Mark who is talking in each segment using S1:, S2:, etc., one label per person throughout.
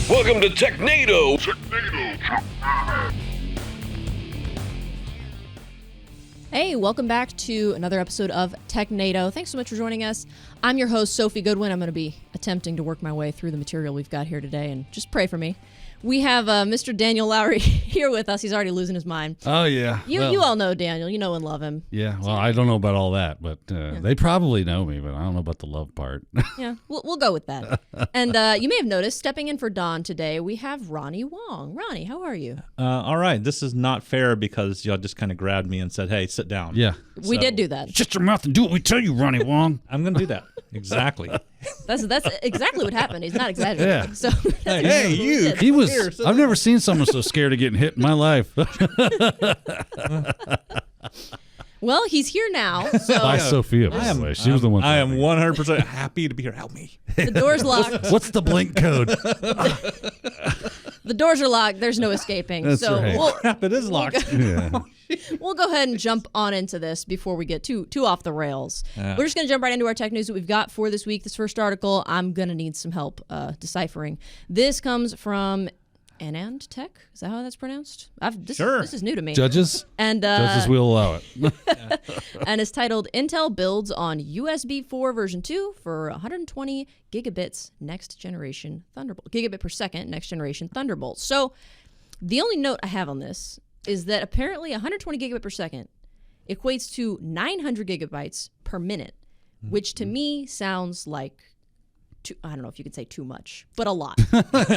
S1: Welcome to Technado.
S2: Hey, welcome back to another episode of Technado. Thanks so much for joining us. I'm your host, Sophie Goodwin. I'm going to be attempting to work my way through the material we've got here today, and just pray for me. We have Mr. Daniel Lowry here with us. He's already losing his mind.
S3: Oh, yeah.
S2: You all know Daniel. You know and love him.
S3: Yeah, well, I don't know about all that, but they probably know me, but I don't know about the love part.
S2: Yeah, we'll go with that. And you may have noticed, stepping in for Don today, we have Ronnie Wong. Ronnie, how are you?
S4: All right. This is not fair because y'all just kind of grabbed me and said, hey, sit down.
S3: Yeah.
S2: We did do that.
S3: Shut your mouth and do what we tell you, Ronnie Wong.
S4: I'm going to do that. Exactly.
S2: That's exactly what happened. He's not exaggerating.
S3: Yeah.
S2: So
S4: Hey, you.
S3: He was, I've never seen someone so scared of getting hit in my life.
S2: Well, he's here now. So
S3: By Sophia, by the way. She was the one.
S4: I am 100% happy to be here. Help me.
S2: the door's locked.
S3: What's the blink code?
S2: The doors are locked. There's no escaping.
S3: That's
S2: so
S3: right.
S4: Crap, it is locked.
S3: Yeah.
S2: we'll go ahead and jump on into this before we get too off the rails.
S4: Yeah.
S2: We're just going to jump right into our tech news that we've got for this week. This first article, I'm going to need some help deciphering. This comes from Anand Tech. Is that how that's pronounced?
S4: Sure.
S2: This is new to me.
S3: Judges?
S2: And
S3: Judges will allow it.
S2: and it's titled Intel builds on USB 4 version 2 for 120 gigabits next generation Thunderbolt. Gigabit per second next generation Thunderbolt. So the only note I have on this is that apparently 120 gigabit per second equates to 900 gigabytes per minute, which to me sounds like I don't know if you could say too much, but a lot.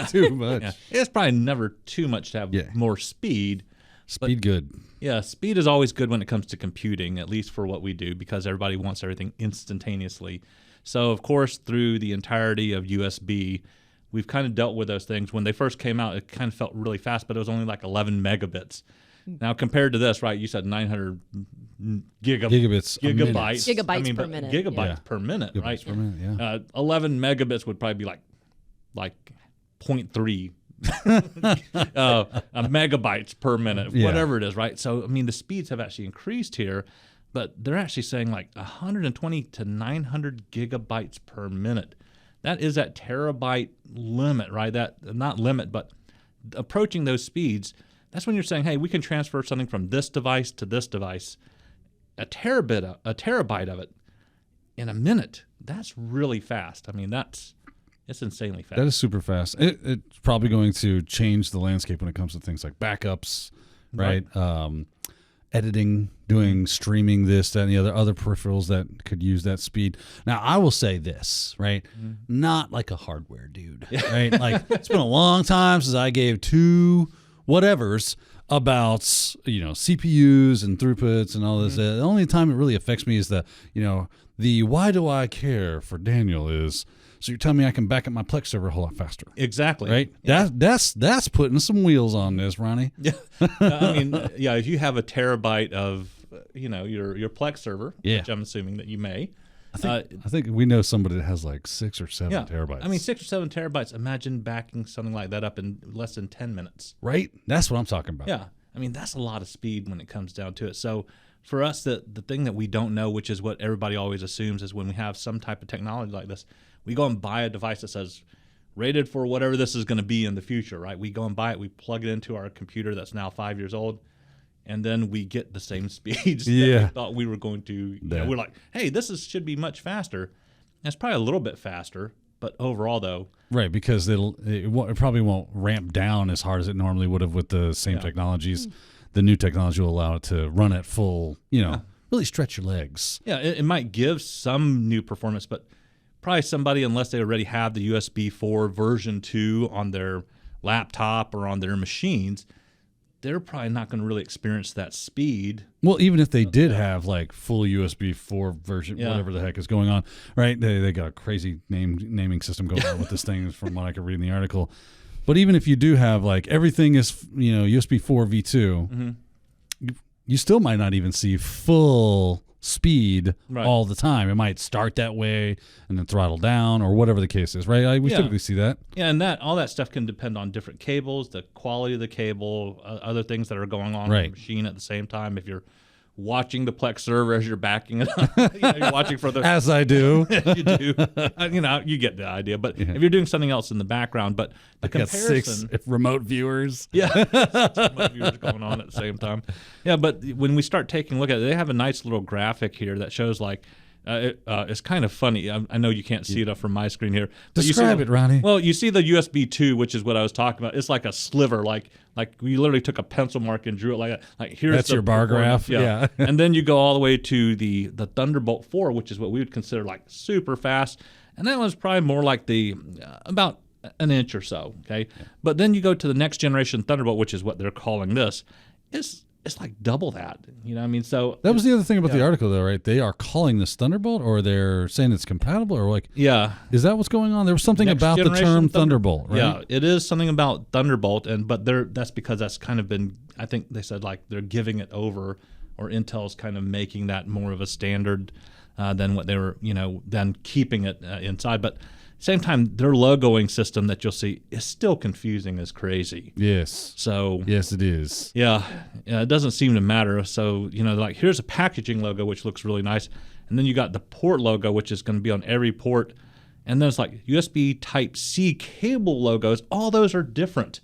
S3: Too much.
S4: Yeah. It's probably never too much to have more speed.
S3: Speed good.
S4: Yeah, speed is always good when it comes to computing, at least for what we do, because everybody wants everything instantaneously. So, of course, through the entirety of USB, we've kind of dealt with those things. When they first came out, it kind of felt really fast, but it was only like 11 megabits. Now, compared to this, right, you said 900
S3: Gigabytes.
S2: Gigabytes per minute.
S4: Gigabytes per minute,
S3: Gigabytes
S4: right?
S3: per minute, yeah.
S4: 11 megabits would probably be like 0.3 megabytes per minute, whatever it is, right? So, I mean, the speeds have actually increased here, but they're actually saying like 120 to 900 gigabytes per minute. That is that terabyte limit, right? That not limit, but approaching those speeds. That's when you're saying, hey, we can transfer something from this device to this device, a terabyte of it in a minute. That's really fast. I mean, it's insanely fast.
S3: That is super fast. It's probably going to change the landscape when it comes to things like backups, right? Editing, doing streaming, this, that, and the other peripherals that could use that speed. Now, I will say this, right? Not like a hardware dude, right? Like, it's been a long time since I gave two whatevers about, CPUs and throughputs and all this. The only time it really affects me is the why do I care for Daniel is, so you're telling me I can back up my Plex server a whole lot faster.
S4: Exactly.
S3: Right?
S4: Yeah.
S3: That's putting some wheels on this, Ronnie.
S4: Yeah. I mean, if you have a terabyte of, your Plex server, which I'm assuming that you may.
S3: I think we know somebody that has like 6 or 7 terabytes.
S4: I mean, 6 or 7 terabytes. Imagine backing something like that up in less than 10 minutes.
S3: Right? That's what I'm talking about.
S4: Yeah. I mean, that's a lot of speed when it comes down to it. So for us, the thing that we don't know, which is what everybody always assumes, is when we have some type of technology like this, we go and buy a device that says rated for whatever this is going to be in the future, right? We go and buy it. We plug it into our computer that's now 5 years old. And then we get the same speeds that we thought we were going to. We're like, hey, should be much faster. And it's probably a little bit faster, but overall, though.
S3: Right, because it probably won't ramp down as hard as it normally would have with the same technologies. The new technology will allow it to run at full, really stretch your legs.
S4: Yeah, it might give some new performance, but probably somebody, unless they already have the USB 4 version 2 on their laptop or on their machines, they're probably not going to really experience that speed.
S3: Well, even if they did have like full USB 4 version, whatever the heck is going on, right? They got a crazy naming system going on with this thing from what I could read in the article. But even if you do have like everything is, USB 4 V2, you still might not even see full speed all the time. It might start that way and then throttle down or whatever the case is, right? We typically see that.
S4: Yeah, and all that stuff can depend on different cables, the quality of the cable, other things that are going on in the machine at the same time. If you're watching the Plex server as you're backing it up. You're watching for the
S3: As I do.
S4: you do. You get the idea. But if you're doing something else in the background, but the
S3: Got
S4: comparison,
S3: 6 remote viewers.
S4: yeah, some viewers going on at the same time. Yeah, but when we start taking a look at it, they have a nice little graphic here that shows like. It's kind of funny. I know you can't see it up from my screen here.
S3: Describe it, Ronnie.
S4: Well, you see the USB 2, which is what I was talking about. It's like a sliver, like we literally took a pencil mark and drew it like that. Like here's
S3: That's your bar graph. Yeah.
S4: And then you go all the way to the Thunderbolt 4, which is what we would consider like super fast, and that was probably more like the about an inch or so. Okay, but then you go to the next generation Thunderbolt, which is what they're calling this. It's like double that, you know what I mean? So
S3: that was the other thing about the article, though, right? They are calling this Thunderbolt, or they're saying it's compatible, or like, is that what's going on? There was something
S4: Next
S3: about the term Thunderbolt, right?
S4: Yeah, it is something about Thunderbolt, but that's because that's kind of been, I think they said like they're giving it over, or Intel's kind of making that more of a standard than what they were, than keeping it inside. But same time, their logoing system that you'll see is still confusing as crazy.
S3: Yes.
S4: So
S3: yes, it is.
S4: Yeah, it doesn't seem to matter. So like here's a packaging logo which looks really nice, and then you got the port logo which is going to be on every port, and then it's like USB Type C cable logos. All those are different.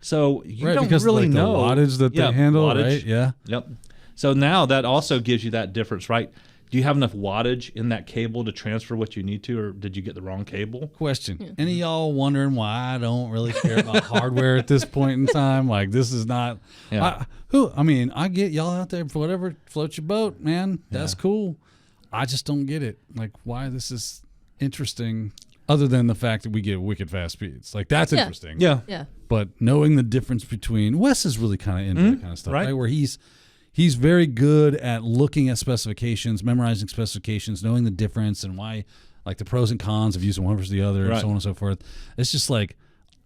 S4: So you don't
S3: because
S4: really
S3: like
S4: know
S3: the wattage that they handle,
S4: wattage.
S3: Right? Yeah.
S4: Yep. So now that also gives you that difference, right? Do you have enough wattage in that cable to transfer what you need to, or did you get the wrong cable?
S3: Question. Any of y'all wondering why I don't really care about hardware at this point in time? Like, this is not... I get y'all out there for whatever floats your boat, man. That's cool. I just don't get it. Like, why this is interesting, other than the fact that we get wicked fast speeds. Like, that's interesting.
S4: Yeah.
S3: But knowing the difference between... Wes is really kind of into that kind of stuff, right? Where he's very good at looking at specifications, memorizing specifications, knowing the difference and why, like the pros and cons of using one versus the other, and so on and so forth. It's just like,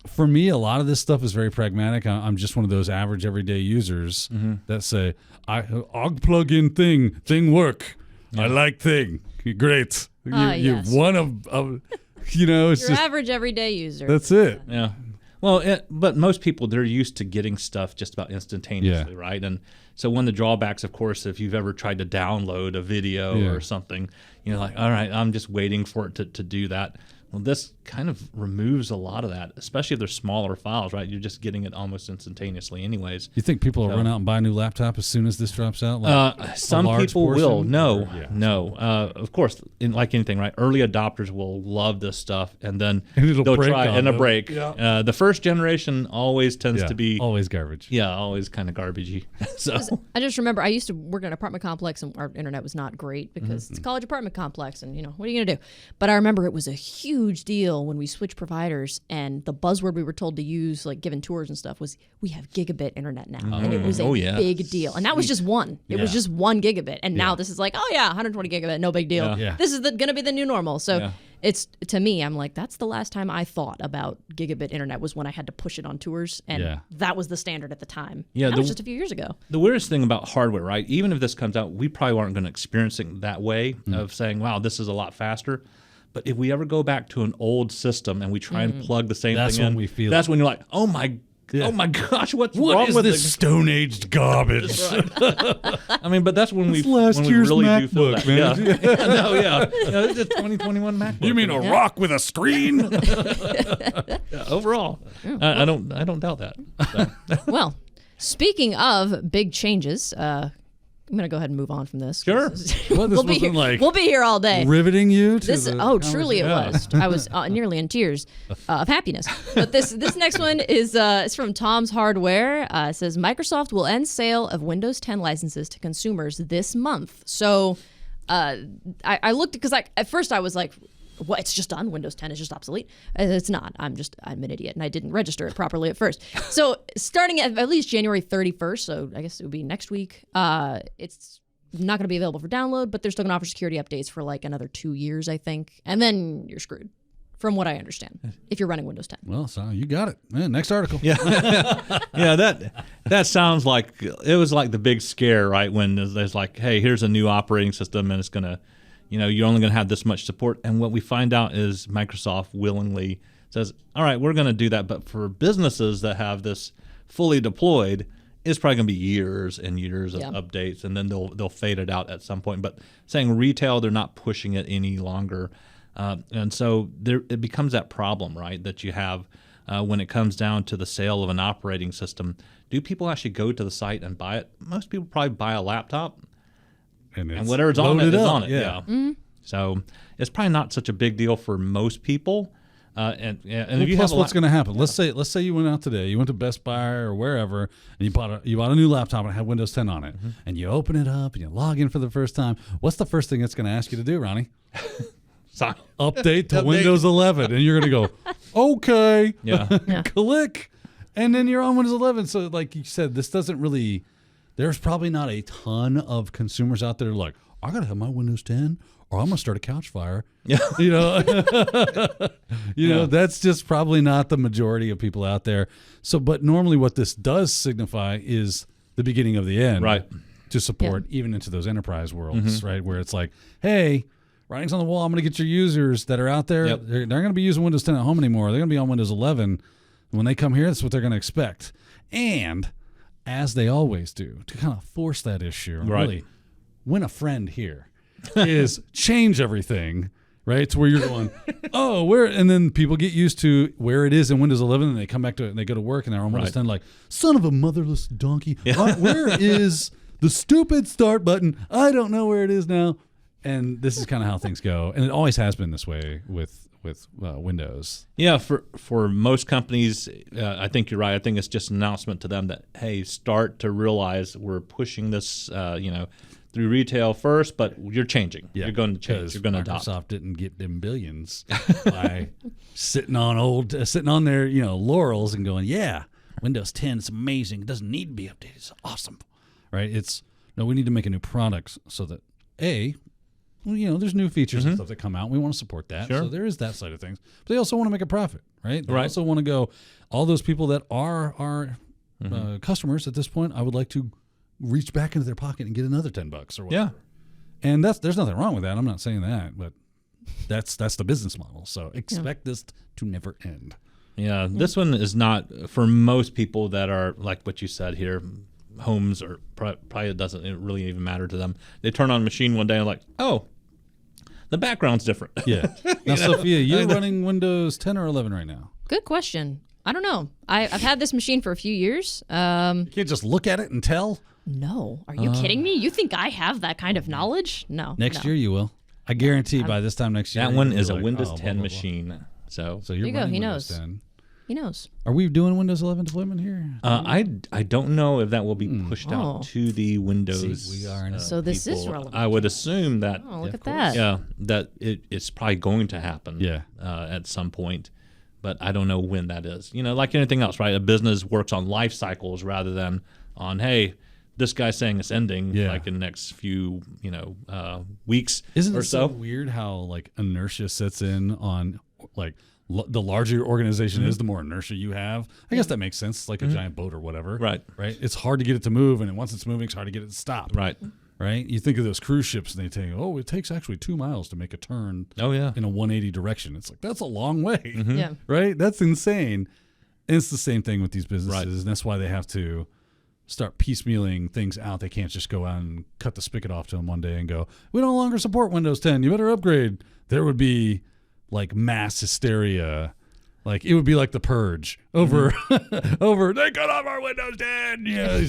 S3: for me, a lot of this stuff is very pragmatic. I'm just one of those average everyday users that say, "Og plug-in thing work. I like thing. Great. You're one of it's
S2: You're
S3: just
S2: average everyday user.
S3: That's it.
S4: Yeah. Well, but most people, they're used to getting stuff just about instantaneously, right? And so one of the drawbacks, of course, if you've ever tried to download a video or something, like, all right, I'm just waiting for it to do that. Well, this kind of removes a lot of that, especially if they're smaller files, right? You're just getting it almost instantaneously anyways.
S3: You think people will run out and buy a new laptop as soon as this drops out? Like
S4: some people will. No. Of course, like anything, right? Early adopters will love this stuff, and then they'll try and a break. Yeah. The first generation always tends to be...
S3: always garbage.
S4: Yeah, always kind of garbagey. So
S2: I just remember I used to work in an apartment complex, and our internet was not great because it's a college apartment complex, and what are you going to do? But I remember it was a huge deal when we switched providers, and the buzzword we were told to use, like given tours and stuff, was we have gigabit internet now, and it was a big deal. And that was just one. It was just 1 gigabit, and now this is like, 120 gigabit, no big deal. This is going to be the new normal. So it's, to me, I'm like, that's the last time I thought about gigabit internet, was when I had to push it on tours, and that was the standard at the time. That was just a few years ago.
S4: The weirdest thing about hardware, right? Even if this comes out, we probably aren't going to experience it that way of saying, wow, this is a lot faster. But if we ever go back to an old system and we try and plug the same thing in,
S3: we feel
S4: that's when you're like, oh my gosh, what's
S3: what
S4: wrong
S3: is
S4: with
S3: this Stone-aged garbage?
S4: I mean, but that's when we
S3: last
S4: when
S3: year's
S4: we really
S3: MacBook,
S4: do feel that.
S3: man.
S4: It's a 2021 MacBook.
S3: You mean a rock with a screen?
S4: Overall, I don't doubt that. So.
S2: Well, speaking of big changes, I'm going to go ahead and move on from this.
S4: Sure.
S2: We'll be here all day.
S3: Riveting you to
S2: truly it was. I was nearly in tears of happiness. But this next one is it's from Tom's Hardware. It says Microsoft will end sale of Windows 10 licenses to consumers this month. So I looked, because at first I was like, well, it's just done. Windows 10 is just obsolete. It's not. I'm an idiot, and I didn't register it properly at first. So starting at least January 31st, so I guess it would be next week, it's not going to be available for download, but they're still going to offer security updates for like another 2 years, I think. And then you're screwed, from what I understand, if you're running Windows 10.
S3: Well, so you got it. Next article.
S4: Yeah. That sounds like, it was like the big scare, right? When there's like, hey, here's a new operating system, and it's going to, you're only going to have this much support. And what we find out is Microsoft willingly says, all right, we're going to do that. But for businesses that have this fully deployed, it's probably going to be years and years of updates, and then they'll fade it out at some point. But saying retail, they're not pushing it any longer, and so it becomes that problem, right? That you have when it comes down to the sale of an operating system. Do people actually go to the site and buy it? Most people probably buy a laptop, and whatever's on it is on it. Yeah. Mm-hmm. So it's probably not such a big deal for most people. And if you
S3: plus, what's going to happen? Let's say you went out today, you went to Best Buy or wherever, and you bought a new laptop and it had Windows 10 on it, and you open it up and you log in for the first time. What's the first thing it's going to ask you to do, Ronnie? Update to Windows 11, and you're going to go, okay, click, and then you're on Windows 11. So, like you said, this doesn't really. There's probably not a ton of consumers out there like, I got to have my Windows 10. Or I'm gonna start a couch fire. Yeah, you know, that's just probably not the majority of people out there. So, but normally, what this does signify is the beginning of the end,
S4: right?
S3: To support even into those enterprise worlds, right? Where it's like, hey, writing's on the wall. I'm gonna get your users that are out there. They're gonna be using Windows 10 at home anymore. They're gonna be on Windows 11. When they come here, that's what they're gonna expect. And as they always do, to kind of force that issue, really win a friend here. Is change everything, right? To where you're going, and then people get used to where it is in Windows 11, and they come back to it and they go to work and they're on Windows 10 like, son of a motherless donkey. Where is the stupid start button? I don't know where it is now. And this is kind of how things go. And it always has been this way with Windows. Yeah,
S4: for most companies, I think you're right. I think it's just an announcement to them that, hey, start to realize we're pushing this, through retail first, but you're changing. Yeah, you're going to change. You're going to adopt.
S3: Microsoft didn't get them billions by sitting on their laurels and going, yeah, Windows 10 is amazing. It doesn't need to be updated. It's awesome, right? We need to make a new product so that there's new features and stuff that come out. We want to support that. Sure. So there is that side of things. But they also want to make a profit, right? They also want to go, all those people that are our customers at this point, I would like to reach back into their pocket and get another $10 or whatever. Yeah. And there's nothing wrong with that. I'm not saying that, but that's the business model. So expect this to never end.
S4: Yeah, this one is not for most people that are like what you said here. Homes are probably doesn't really even matter to them. They turn on a machine one day and like, oh, the background's different.
S3: Yeah. Now, Sophia, you're running Windows 10 or 11 right now?
S2: Good question. I don't know. I've had this machine for a few years.
S3: You can't just look at it and tell?
S2: No. Are you kidding me? You think I have that kind of knowledge? No.
S3: Next year you will. I guarantee by this time next year.
S4: That one is a Windows 10 machine. So
S3: you're running
S2: he
S3: Windows
S2: knows.
S3: 10.
S2: He knows.
S3: Are we doing Windows 11 deployment here?
S4: I don't know if that will be pushed out to the Windows.
S3: See, we are in
S2: so this is relevant.
S4: I would assume that.
S2: Oh, look at that.
S4: Yeah, that it's probably going to happen. Yeah. At some point, but I don't know when that is. Like anything else, right? A business works on life cycles rather than on this guy's saying it's ending like in the next few weeks.
S3: Isn't it so weird how inertia sets in on the larger your organization is, the more inertia you have. I guess that makes sense, like a giant boat or whatever. Right. It's hard to get it to move, and once it's moving, it's hard to get it to stop. Right. You think of those cruise ships, and they tell you, it takes actually 2 miles to make a turn. Oh yeah. In a 180 direction. It's like, that's a long way. Mm-hmm. Yeah. Right. That's insane. And it's the same thing with these businesses, and that's why they have to start piecemealing things out. They can't just go out and cut the spigot off to them one day and go, we no longer support Windows 10. You better upgrade. There would be mass hysteria. It would be like the Purge over they cut off our Windows 10. Yeah.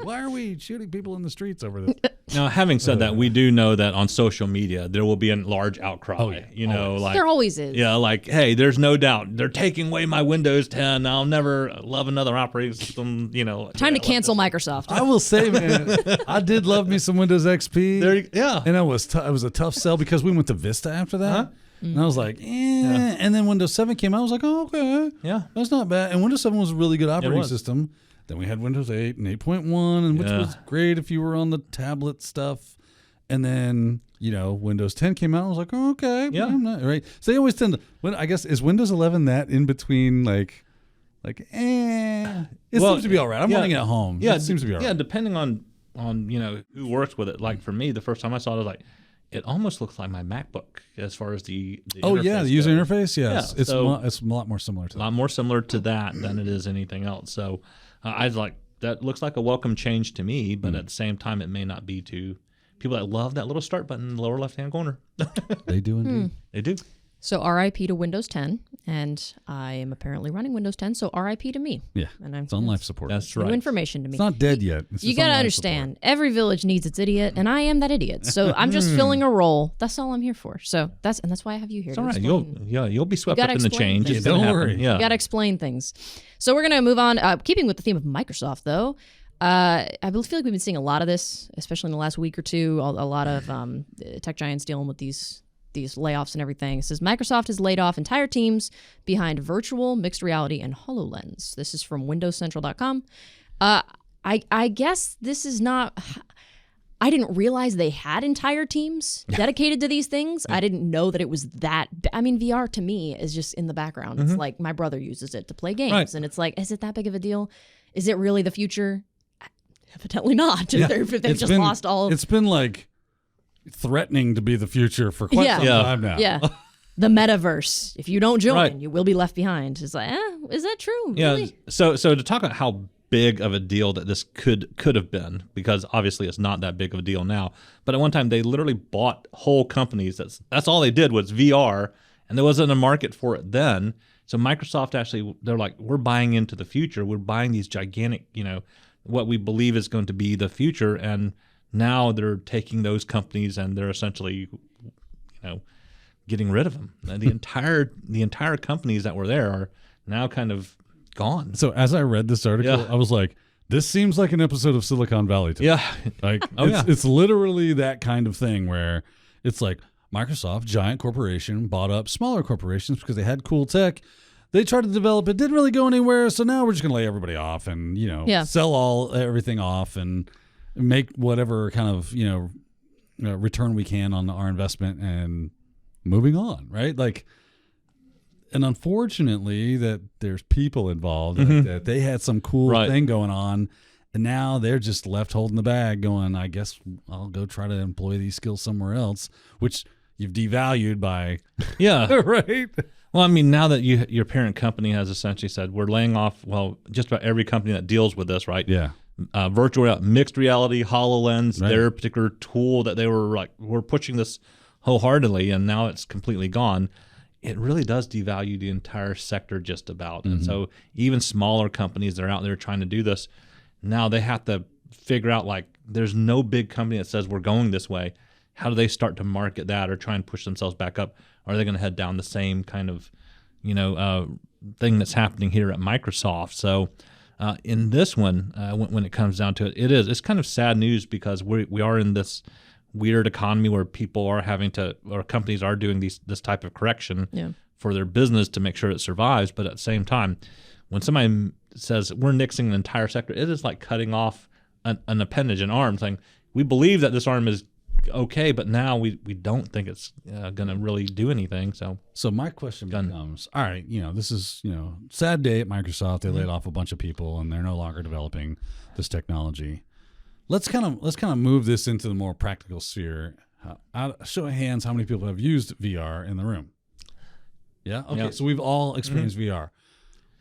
S3: Why are we shooting people in the streets over this?
S4: Now, having said that, we do know that on social media there will be a large outcry. Oh, yeah.
S2: There always is.
S4: Yeah, hey, there's no doubt they're taking away my Windows 10. I'll never love another operating system.
S2: Time to cancel Microsoft.
S3: I will say, man, I did love me some Windows XP. And it was a tough sell because we went to Vista after that. Uh-huh. And I was like, And then Windows 7 came out. I was like, oh, okay. Yeah. That's not bad. And Windows 7 was a really good operating system. Then we had Windows 8 and 8.1, which was great if you were on the tablet stuff. And then, Windows 10 came out. I was like, oh, okay. Yeah. I'm not, right. So they always tend to, I guess, is Windows 11 that in between, it seems to be all right. I'm running it at home. Yeah. It seems to be all right.
S4: Yeah, depending on who works with it. Like for me, the first time I saw it, I was like, it almost looks like my MacBook as far as the interface
S3: the user interface. Yes, it's a lot more similar to that.
S4: A lot more similar to that than it is anything else. So I was like, that looks like a welcome change to me, but at the same time, it may not be to people that love that little start button in the lower left-hand corner.
S3: They do indeed.
S4: They do.
S2: So RIP to Windows 10, and I am apparently running Windows 10, so RIP to me.
S3: Yeah,
S2: and
S3: it's on life support.
S4: That's
S2: new
S4: right.
S2: information to me.
S3: It's not dead yet. It's
S2: You
S3: just on
S2: got to
S3: life
S2: understand, every village needs its idiot, and I am that idiot. So I'm just filling a role. That's all I'm here for. So that's why I have you here.
S4: It's all right. You'll be swept
S2: You
S4: up
S2: gotta
S4: in the
S2: explain
S4: change.
S2: things.
S4: It's gonna
S3: Don't
S4: happen.
S3: worry.
S4: Yeah.
S2: You got to explain things. So we're going to move on. Keeping with the theme of Microsoft, though, I feel like we've been seeing a lot of this, especially in the last week or two. A lot of tech giants dealing with these layoffs and everything. It says Microsoft has laid off entire teams behind virtual, mixed reality, and HoloLens. This is from WindowsCentral.com. I guess this is not... I didn't realize they had entire teams dedicated to these things. I didn't know that it was that... I mean, VR to me is just in the background. It's like my brother uses it to play games.
S4: Right.
S2: And it's like, is it that big of a deal? Is it really the future? Evidently not. If they've just lost all...
S3: It's been like threatening to be the future for quite some time now.
S2: Yeah. The metaverse. If you don't join,
S4: Right.
S2: you will be left behind. It's like, is that true?
S4: Yeah.
S2: Really?
S4: So to talk about how big of a deal that this could have been, because obviously it's not that big of a deal now. But at one time they literally bought whole companies. That's all they did was VR, and there wasn't a market for it then. So Microsoft actually, they're like, we're buying into the future. We're buying these gigantic, what we believe is going to be the future, and now they're taking those companies and they're essentially, getting rid of them. The entire companies that were there are now kind of gone.
S3: So as I read this article, I was like, this seems like an episode of Silicon Valley to me.
S4: Yeah.
S3: Like,
S4: Oh,
S3: it's literally that kind of thing where it's like Microsoft, giant corporation, bought up smaller corporations because they had cool tech. They tried to develop it, didn't really go anywhere, so now we're just going to lay everybody off and, sell everything off and make whatever kind of, return we can on our investment and moving on, right? Like, and unfortunately that there's people involved, that they had some cool thing going on, and now they're just left holding the bag going, I guess I'll go try to employ these skills somewhere else, which you've devalued by.
S4: Yeah.
S3: Right?
S4: Well, I mean, now that your parent company has essentially said we're laying off, just about every company that deals with this, right?
S3: Yeah.
S4: Virtual mixed reality, HoloLens, their particular tool that they were like, we're pushing this wholeheartedly, and now it's completely gone. It really does devalue the entire sector just about. And so even smaller companies that are out there trying to do this, now they have to figure out, like, there's no big company that says we're going this way. How do they start to market that or try and push themselves back up? Are they going to head down the same kind of, thing that's happening here at Microsoft? So in this one, when it comes down to it, it's kind of sad news, because we are in this weird economy where people are having to, or companies are doing this type of correction for their business to make sure it survives. But at the same time, when somebody says we're nixing an entire sector, it is like cutting off an appendage, an arm, saying we believe that this arm is okay, but now we don't think it's going to really do anything. So
S3: my question becomes, all right, this is, sad day at Microsoft. They laid off a bunch of people and they're no longer developing this technology. Let's kind of move this into the more practical sphere. Show of hands, how many people have used VR in the room? Yeah. Okay.
S4: Yeah.
S3: So we've all experienced VR.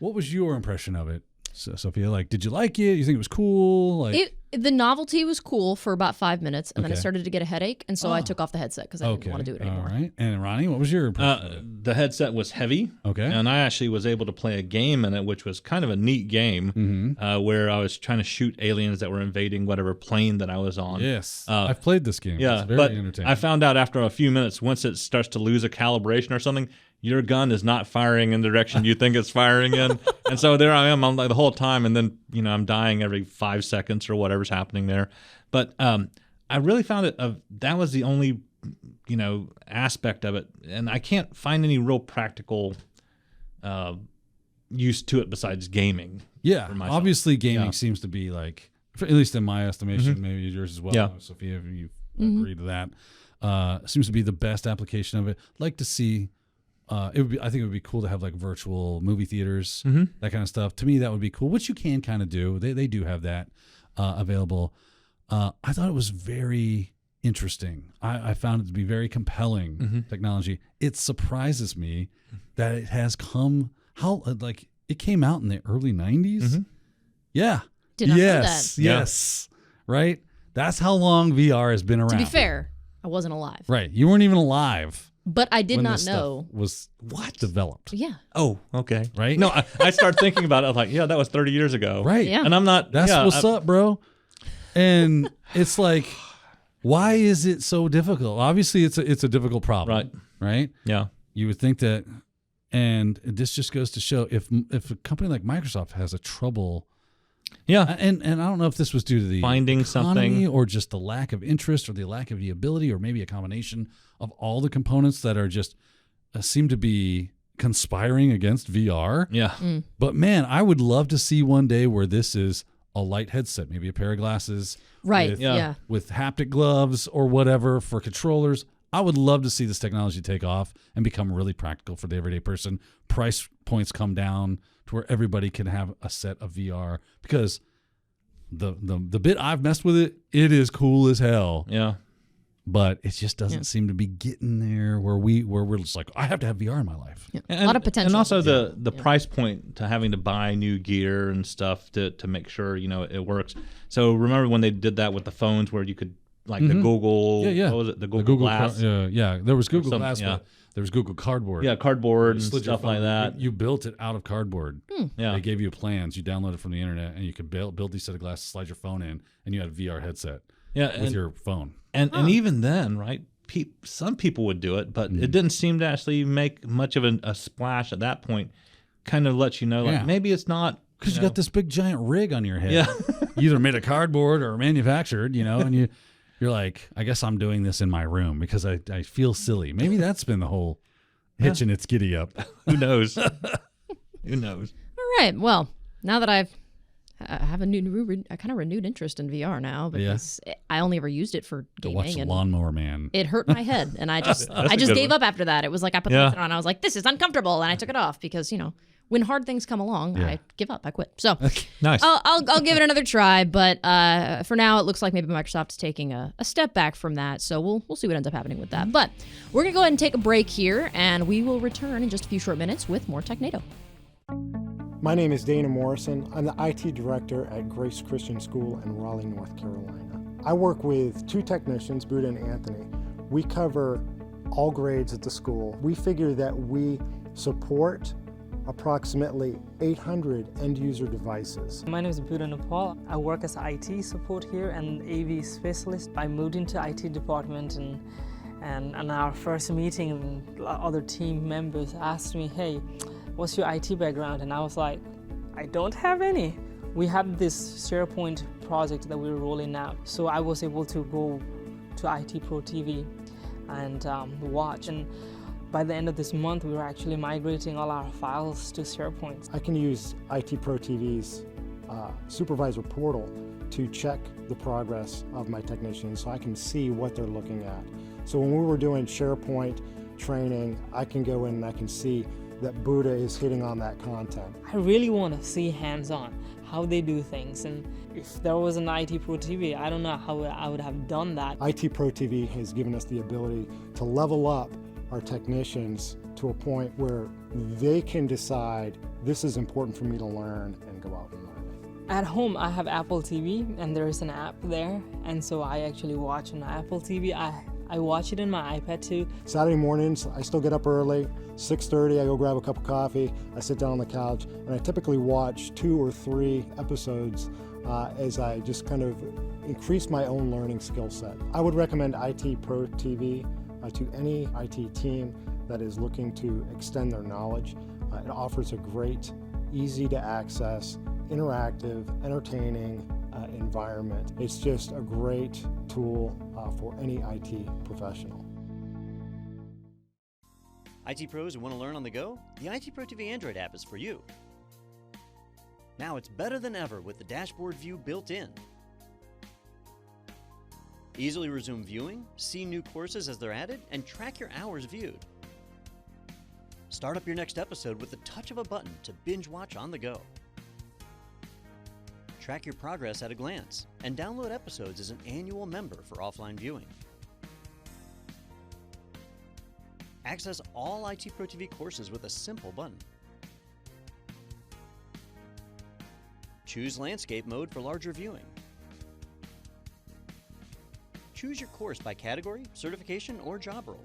S3: What was your impression of it, Sophia? Like, did you like it? You think it was cool? Like,
S2: the novelty was cool for about 5 minutes, and then I
S3: Okay.
S2: started to get a headache, and so I took off the headset because I didn't want to do it anymore.
S3: All right. And Ronnie, what was your impression of it?
S4: the headset was heavy.
S3: Okay.
S4: And I actually was able to play a game in it, which was kind of a neat game, where I was trying to shoot aliens that were invading whatever plane that I was on.
S3: Yes. I've played this game.
S4: Yeah,
S3: It's very
S4: but
S3: entertaining.
S4: I found out after a few minutes, once it starts to lose a calibration or something, your gun is not firing in the direction you think it's firing in. And so there I am, I'm like the whole time, and then I'm dying every 5 seconds or whatever's happening there. But I really found it that was the only aspect of it, and I can't find any real practical use to it besides gaming.
S3: Yeah,
S4: for myself.
S3: obviously gaming seems to be like, at least in my estimation, maybe yours as well,
S4: Yeah.
S3: Sophia, if you agree to that, seems to be the best application of it. Like to see, I think it would be cool to have like virtual movie theaters, that kind of stuff. To me, that would be cool, which you can kind of do. They do have that available. I thought it was very interesting. I found it to be very compelling technology. It surprises me that it has come, it came out in the early 90s. Yeah.
S2: Did not know
S3: yes.
S2: that.
S3: Yes. Right? That's how long VR has been around.
S2: To be fair, I wasn't alive.
S3: Right. You weren't even alive.
S2: But I did
S3: when
S2: not
S3: this
S2: know.
S3: stuff was developed.
S2: Yeah.
S4: Oh, okay.
S3: Right?
S4: No, I started thinking about it. I was like, yeah, that was 30 years ago.
S3: Right.
S2: Yeah.
S4: And I'm not.
S3: That's what's up, bro. And it's like, why is it so difficult? Obviously, it's a difficult problem.
S4: Right.
S3: Right?
S4: Yeah.
S3: You would think that, and this just goes to show if a company like Microsoft has a trouble.
S4: Yeah.
S3: And I don't know if this was due to the
S4: Finding
S3: economy
S4: something.
S3: or just the lack of interest or the lack of the ability or maybe a combination of all the components that are just seem to be conspiring against VR.
S4: Yeah.
S3: But man, I would love to see one day where this is a light headset, maybe a pair of glasses,
S2: Right.
S3: with,
S2: Yeah.
S3: with haptic gloves or whatever for controllers. I would love to see this technology take off and become really practical for the everyday person. Price points come down to where everybody can have a set of VR, because the bit I've messed with it is cool as hell.
S4: Yeah.
S3: But it just doesn't seem to be getting there where we're just like, I have to have VR in my life.
S2: Yeah. A lot of potential.
S4: And also the price point to having to buy new gear and stuff to make sure, it works. So remember when they did that with the phones where you could, like the Google, what was it? The Google Glass.
S3: There was Google
S4: Some-
S3: Glass,
S4: yeah.
S3: but there was Google Cardboard.
S4: Yeah, cardboard and
S3: Slid your
S4: stuff like
S3: phone-
S4: that.
S3: You built it out of cardboard.
S4: Yeah.
S3: They gave you plans. You download it from the internet, and you could build these set of glasses, slide your phone in, and you had a VR headset
S4: Yeah,
S3: with your phone.
S4: And even then, right? Some people would do it, but it didn't seem to actually make much of a splash at that point. Kind of lets you know, like maybe it's not
S3: Because you got this big giant rig on your head.
S4: Yeah.
S3: Either made of cardboard or manufactured, and you're like, I guess I'm doing this in my room because I feel silly. Maybe that's been the whole hitching its giddy up.
S4: Who knows? Who knows?
S2: All right. Well, now that I have a kind of renewed interest in VR now, because I only ever used it for
S3: To
S2: gaming.
S3: watch the
S2: and
S3: Lawnmower Man.
S2: it hurt my head, and I just
S4: That's a good
S2: gave
S4: one.
S2: up after that. It was like I put the headset on, I was like, this is uncomfortable, and I took it off because when hard things come along, I give up. I quit. So
S4: Nice.
S2: I'll give it another try, but for now, it looks like maybe Microsoft's taking a step back from that. So we'll see what ends up happening with that. But we're gonna go ahead and take a break here, and we will return in just a few short minutes with more Technado.
S1: My name is Dana Morrison. I'm the IT director at Grace Christian School in Raleigh, North Carolina. I work with two technicians, Buddha and Anthony. We cover all grades at the school. We figure that we support approximately 800 end-user devices.
S5: My name is Buddha Nepal. I work as IT support here and AV specialist. I moved into IT department and on our first meeting, other team members asked me, hey, what's your IT background? And I was like, I don't have any. We had this SharePoint project that we were rolling out. So I was able to go to IT Pro TV and watch. And by the end of this month, we were actually migrating all our files to SharePoint.
S1: I can use IT Pro TV's supervisor portal to check the progress of my technicians so I can see what they're looking at. So when we were doing SharePoint training, I can go in and I can see that Buddha is hitting on that content.
S5: I really want to see hands-on how they do things, and if there was an IT Pro TV, I don't know how I would have done that.
S1: IT Pro TV has given us the ability to level up our technicians to a point where they can decide this is important for me to learn and go out and learn it.
S5: At home, I have Apple TV, and there is an app there, and so I actually watch on Apple TV. I watch it on my iPad too.
S1: Saturday mornings, I still get up early, 6:30, I go grab a cup of coffee, I sit down on the couch, and I typically watch 2 or 3 episodes as I just kind of increase my own learning skill set. I would recommend IT Pro TV to any IT team that is looking to extend their knowledge. It offers a great, easy to access, interactive, entertaining environment. It's just a great tool for any IT professional.
S6: IT pros who want to learn on the go? The IT Pro TV Android app is for you. Now it's better than ever with the dashboard view built in. Easily resume viewing, see new courses as they're added, and track your hours viewed. Start up your next episode with the touch of a button to binge watch on the go. Track your progress at a glance, and download episodes as an annual member for offline viewing. Access all IT Pro TV courses with a simple button. Choose landscape mode for larger viewing. Choose your course by category, certification, or job role.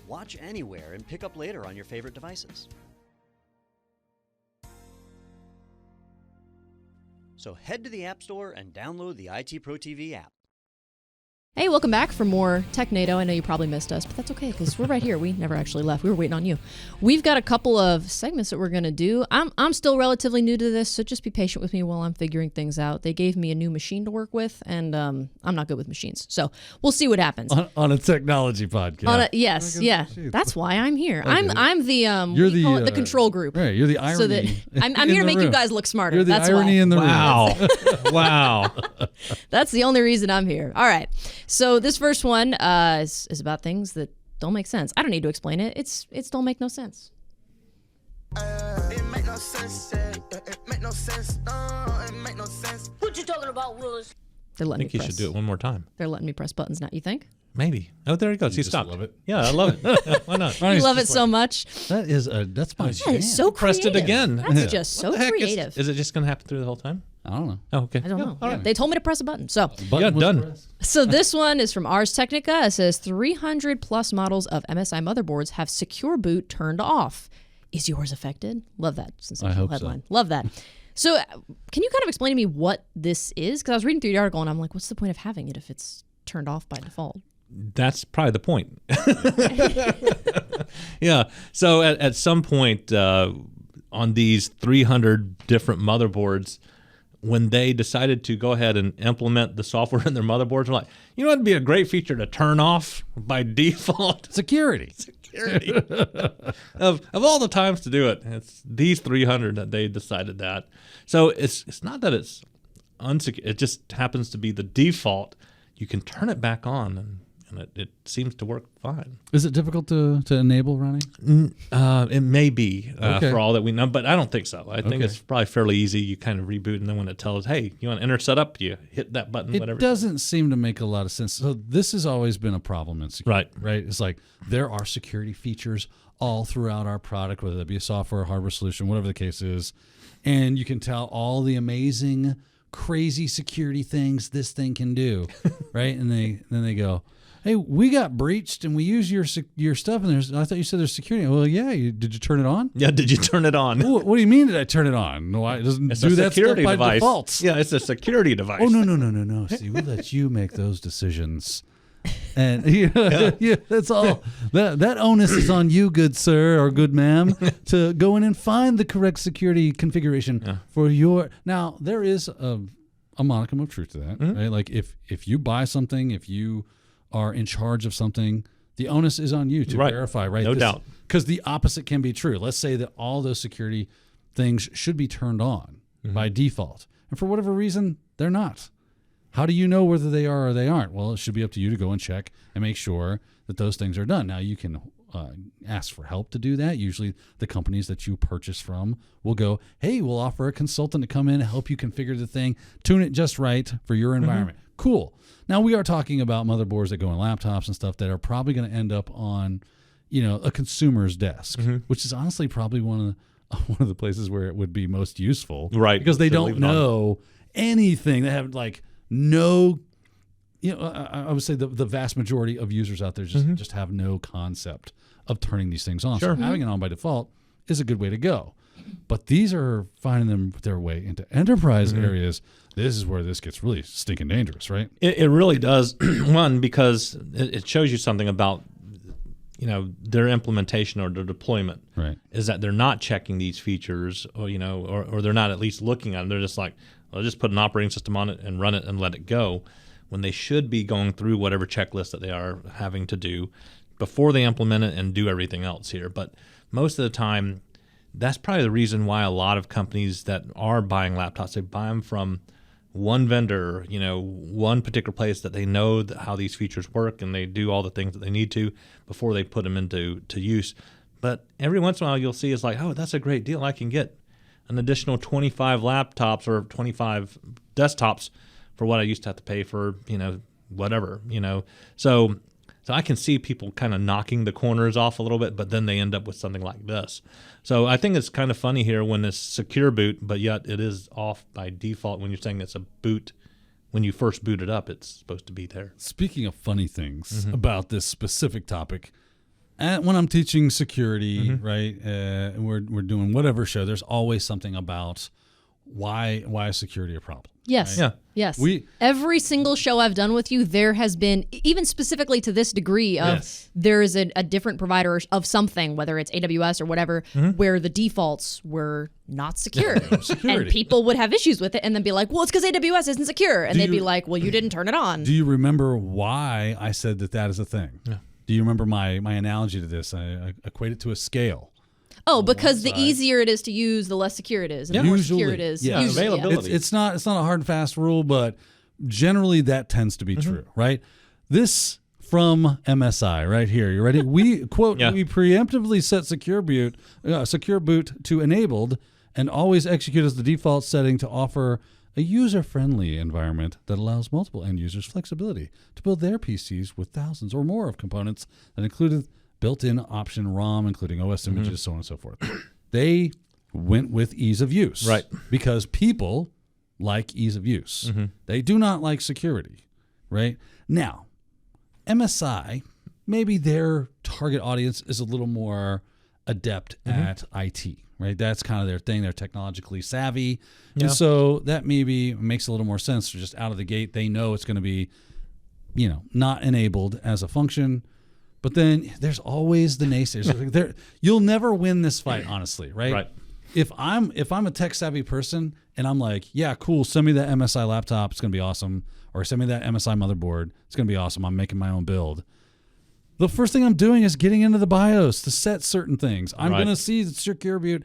S6: Watch anywhere and pick up later on your favorite devices. So head to the App Store and download the IT Pro TV app.
S2: Hey, welcome back for more Technado. I know you probably missed us, but that's okay because we're right here. We never actually left. We were waiting on you. We've got a couple of segments that we're going to do. I'm still relatively new to this, so just be patient with me while I'm figuring things out. They gave me a new machine to work with, and I'm not good with machines, so we'll see what happens.
S3: On a technology podcast.
S2: Yes, yeah. That's why I'm here.
S3: Okay.
S2: I'm the
S3: You're
S2: the control group.
S3: Right, you're the irony.
S2: So that I'm here to make you guys look smarter.
S3: You're the
S2: That's
S3: irony
S2: why.
S3: in the room.
S4: Wow. Wow.
S2: That's the only reason I'm here. All right. So this first one is about things that don't make sense. I don't need to explain it. It's don't make no sense.
S7: It make no sense. It make no sense. It make no sense. What you talking about, Willis?
S2: They're
S4: I
S2: letting
S4: think
S2: me
S4: you
S2: press.
S4: should do it one more time.
S2: They're letting me press buttons now. You think?
S4: Maybe. Oh, there he goes. He
S3: just
S4: stopped.
S3: love it?
S4: Yeah, I love it. Yeah, why not?
S2: You love it so much.
S3: That's my
S2: That is so
S4: Pressed
S2: creative.
S4: it again.
S2: That's just so
S4: What the heck?
S2: creative.
S4: Is it just going to happen through the whole time?
S3: I don't know.
S4: Oh, okay.
S2: I don't
S4: Yeah,
S2: know.
S4: all right.
S2: They told me to press a button. So
S3: Button was
S4: done.
S3: pressed.
S2: So this one is from Ars Technica. It says 300 plus models of MSI motherboards have secure boot turned off. Is yours affected? Love that sensational
S3: hope so.
S2: headline. Love that. So can you kind of explain to me what this is? Because I was reading through the article and I'm like, what's the point of having it if it's turned off by default?
S4: That's probably the point. Yeah. So at some point on these 300 different motherboards, when they decided to go ahead and implement the software in their motherboards, we're like, you know, it'd be a great feature to turn off by default.
S3: Security.
S4: Security. of all the times to do it, it's these 300 that they decided that. So it's not that it's unsecure. It just happens to be the default. You can turn it back on, and it seems to work fine.
S3: Is it difficult to enable, Ronnie?
S4: It may be
S3: Okay.
S4: for all that we know, but I don't think so. I think
S3: Okay.
S4: it's probably fairly easy. You kind of reboot, and then when it tells, hey, you want to enter setup, you hit that button,
S3: It
S4: whatever.
S3: doesn't seem to make a lot of sense. So this has always been a problem in security, right? It's like there are security features all throughout our product, whether that be a software or hardware solution, whatever the case is, and you can tell all the amazing, crazy security things this thing can do, right? And then they go, hey, we got breached and we use your stuff, and I thought you said there's security. Well, yeah, did you turn it on?
S4: Yeah, did you turn it on?
S3: What do you mean did I turn it on? No, it doesn't
S4: It's
S3: do
S4: a
S3: that stuff
S4: security
S3: by
S4: device.
S3: default.
S4: Yeah, it's a security device.
S3: Oh, no. See, we'll let you make those decisions. And yeah, that's all. That onus is on you, good sir or good ma'am, to go in and find the correct security configuration for your. Now, there is a modicum of truth to that, right? Like if you buy something, if you are in charge of something, the onus is on you to verify, right?
S4: No doubt.
S3: Because the opposite can be true. Let's say that all those security things should be turned on by default, and for whatever reason, they're not. How do you know whether they are or they aren't? Well, it should be up to you to go and check and make sure that those things are done. Now, you can ask for help to do that. Usually the companies that you purchase from will go, hey, we'll offer a consultant to come in and help you configure the thing, tune it just right for your environment. Cool. Now, we are talking about motherboards that go on laptops and stuff that are probably going to end up on, a consumer's desk, which is honestly probably one of the places where it would be most useful.
S4: Right.
S3: Because they
S4: To
S3: don't
S4: leave it on.
S3: know anything. They have no, I would say the vast majority of users out there just have no concept of turning these things on.
S4: Sure.
S3: So having it on by default is a good way to go. But these are finding their way into enterprise areas. This is where this gets really stinking dangerous, right?
S4: It really does. One, because it shows you something about, their implementation or their deployment.
S3: Right.
S4: Is that they're not checking these features, or they're not at least looking at them. They're just like, well, just put an operating system on it and run it and let it go, when they should be going through whatever checklist that they are having to do before they implement it and do everything else here. But most of the time, that's probably the reason why a lot of companies that are buying laptops, they buy them from one vendor, one particular place that they know how these features work, and they do all the things that they need to before they put them into use. But every once in a while, you'll see it's like, oh, that's a great deal. I can get an additional 25 laptops or 25 desktops for what I used to have to pay for, whatever. So So I can see people kind of knocking the corners off a little bit, but then they end up with something like this. So I think it's kind of funny here when it's secure boot, but yet it is off by default when you're saying it's a boot. When you first boot it up, it's supposed to be there.
S3: Speaking of funny things about this specific topic, when I'm teaching security, right, and we're doing whatever show, there's always something about why is security a problem?
S2: Yes.
S4: Yeah.
S2: Yes. Every single show I've done with you, there has been, even specifically to this degree of there is a different provider of something, whether it's AWS or whatever, where the defaults were not secure. And people would have issues with it and then be like, well, it's because AWS isn't secure. And they'd be like, well, you didn't turn it on.
S3: Do you remember why I said that is a thing?
S4: Yeah.
S3: Do you remember my analogy to this? I equate it to a scale.
S2: Oh, because the easier it is to use, the less secure it is. And the more secure it is.
S3: Yeah.
S2: Usually,
S4: Availability.
S3: It's not a hard and fast rule, but generally that tends to be true, right? This from MSI right here. You ready? We quote, we preemptively set secure boot to enabled and always execute as the default setting to offer a user-friendly environment that allows multiple end users flexibility to build their PCs with thousands or more of components that included built-in option ROM, including OS images, so on and so forth. They went with ease of use.
S4: Right.
S3: Because people like ease of use. They do not like security, right? Now, MSI, maybe their target audience is a little more adept at IT, right? That's kind of their thing. They're technologically savvy.
S4: Yeah.
S3: And so that maybe makes a little more sense. For just out of the gate, they know it's going to be, not enabled as a function. But then there's always the naysayers. You'll never win this fight, honestly, right?
S4: Right.
S3: If I'm a tech savvy person and I'm like, yeah, cool, send me that MSI laptop, it's gonna be awesome, or send me that MSI motherboard, it's gonna be awesome. I'm making my own build. The first thing I'm doing is getting into the BIOS to set certain things. I'm gonna see the secure boot.